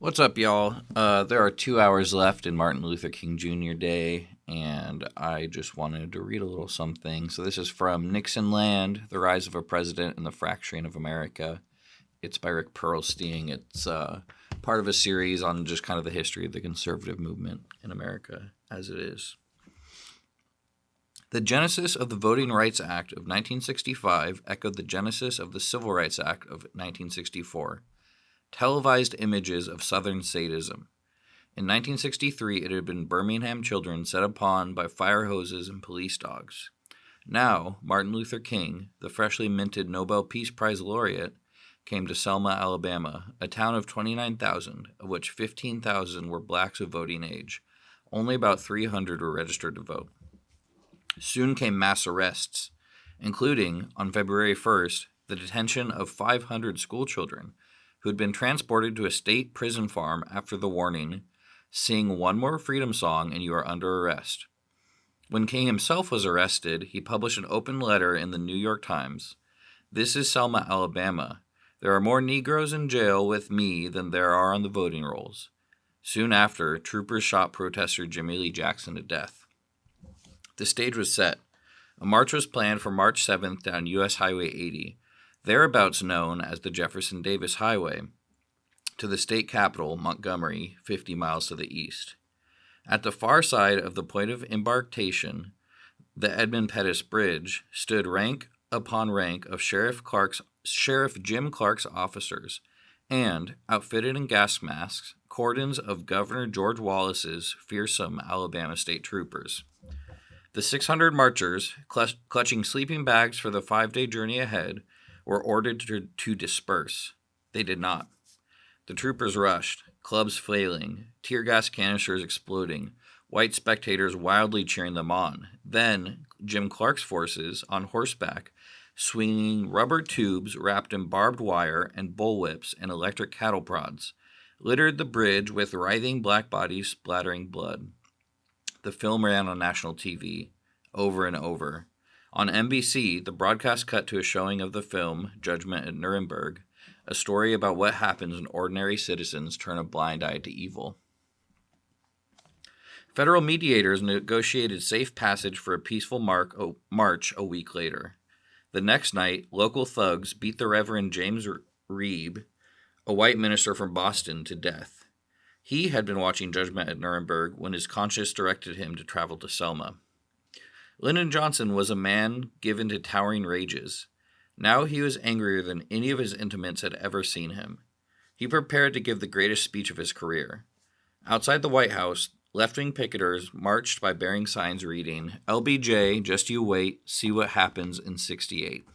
What's up, y'all? There are 2 hours left in Martin Luther King Jr. Day, and I just wanted to read a little something. So, this is from Nixon Land: The Rise of a President and the Fracturing of America. It's by Rick Perlstein. It's part of a series on just kind of the history of the conservative movement in America as it is. The genesis of the Voting Rights Act of 1965 echoed the genesis of the Civil Rights Act of 1964. Televised images of Southern sadism. In 1963, it had been Birmingham children set upon by fire hoses and police dogs. Now, Martin Luther King, the freshly minted Nobel Peace Prize laureate, came to Selma, Alabama, a town of 29,000, of which 15,000 were blacks of voting age. Only about 300 were registered to vote. Soon came mass arrests, including, on February 1st, the detention of 500 schoolchildren who had been transported to a state prison farm after the warning, "Sing one more freedom song and you are under arrest." When King himself was arrested, he published an open letter in the New York Times. "This is Selma, Alabama. There are more Negroes in jail with me than there are on the voting rolls." Soon after, troopers shot protester Jimmy Lee Jackson to death. The stage was set. A march was planned for March 7th down U.S. Highway 80, thereabouts known as the Jefferson Davis Highway, to the state capital, Montgomery, 50 miles to the east. At the far side of the point of embarkation, the Edmund Pettus Bridge, stood rank upon rank of Sheriff Jim Clark's officers, and, outfitted in gas masks, cordons of Governor George Wallace's fearsome Alabama state troopers. The 600 marchers, clutching sleeping bags for the 5-day journey ahead, were ordered to disperse. They did not. The troopers rushed, clubs flailing, tear gas canisters exploding, white spectators wildly cheering them on. Then, Jim Clark's forces, on horseback, swinging rubber tubes wrapped in barbed wire and bullwhips and electric cattle prods, littered the bridge with writhing black bodies splattering blood. The film ran on national TV, over and over. On NBC, the broadcast cut to a showing of the film, Judgment at Nuremberg, a story about what happens when ordinary citizens turn a blind eye to evil. Federal mediators negotiated safe passage for a peaceful march a week later. The next night, local thugs beat the Reverend James Reeb, a white minister from Boston, to death. He had been watching Judgment at Nuremberg when his conscience directed him to travel to Selma. Lyndon Johnson was a man given to towering rages. Now he was angrier than any of his intimates had ever seen him. He prepared to give the greatest speech of his career. Outside the White House, left-wing picketers marched by bearing signs reading, "LBJ, just you wait, see what happens in '68.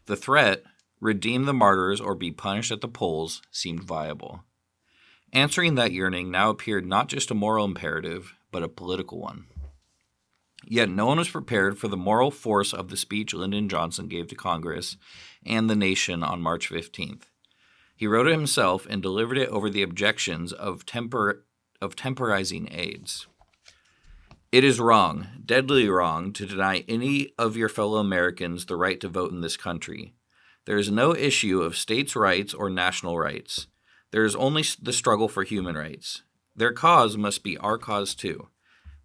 The threat, "Redeem the martyrs or be punished at the polls," seemed viable. Answering that yearning now appeared not just a moral imperative, but a political one. Yet no one was prepared for the moral force of the speech Lyndon Johnson gave to Congress and the nation on March 15th. He wrote it himself and delivered it over the objections of temporizing aides. "It is wrong, deadly wrong, to deny any of your fellow Americans the right to vote in this country. There is no issue of states' rights or national rights. There is only the struggle for human rights. Their cause must be our cause too.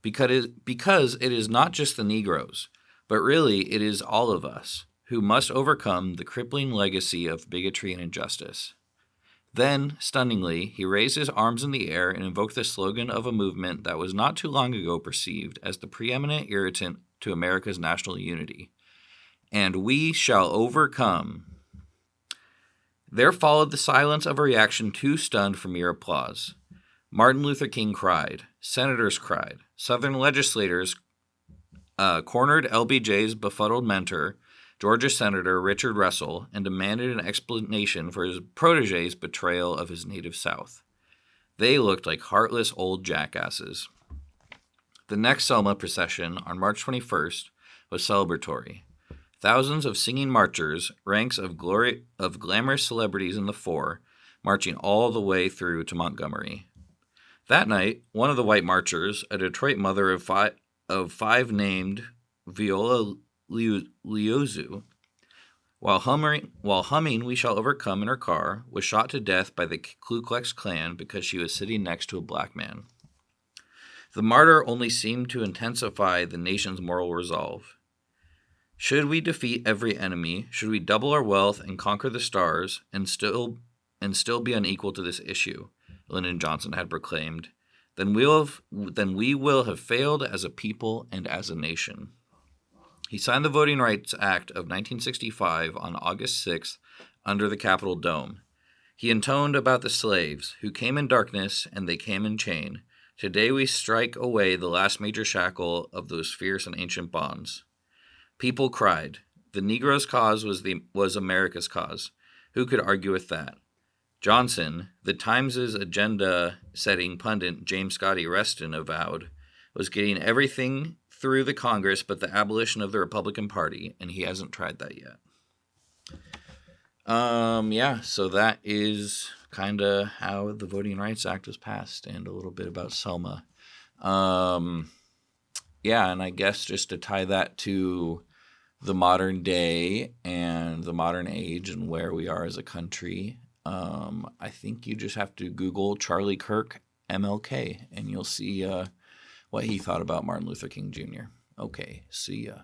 Because it is not just the Negroes, but really it is all of us, who must overcome the crippling legacy of bigotry and injustice." Then, stunningly, he raised his arms in the air and invoked the slogan of a movement that was not too long ago perceived as the preeminent irritant to America's national unity. "And we shall overcome." There followed the silence of a reaction too stunned for mere applause. Martin Luther King cried. Senators cried. Southern legislators cornered LBJ's befuddled mentor, Georgia Senator Richard Russell, and demanded an explanation for his protege's betrayal of his native South. They looked like heartless old jackasses. The next Selma procession, on March 21st, was celebratory. Thousands of singing marchers, ranks of glamorous celebrities in the fore, marching all the way through to Montgomery. That night, one of the white marchers, a Detroit mother of five named Viola Liuzzo, While humming "We Shall Overcome" in her car, was shot to death by the Ku Klux Klan because she was sitting next to a black man. The martyr only seemed to intensify the nation's moral resolve. Should we defeat every enemy, should we double our wealth and conquer the stars, and still be unequal to this issue, Lyndon Johnson had proclaimed, then we will have failed as a people and as a nation. He signed the Voting Rights Act of 1965 on August 6th under the Capitol Dome. He intoned about the slaves, who came in darkness and they came in chain. Today we strike away the last major shackle of those fierce and ancient bonds. People cried. The Negro's cause was America's cause. Who could argue with that? Johnson, the Times' agenda-setting pundit James Scotty Reston avowed, was getting everything through the Congress but the abolition of the Republican Party, and he hasn't tried that yet. So that is kind of how the Voting Rights Act was passed, and a little bit about Selma. And I guess just to tie that to the modern day and the modern age and where we are as a country, I think you just have to Google Charlie Kirk MLK, and you'll see what he thought about Martin Luther King Jr. Okay, see ya.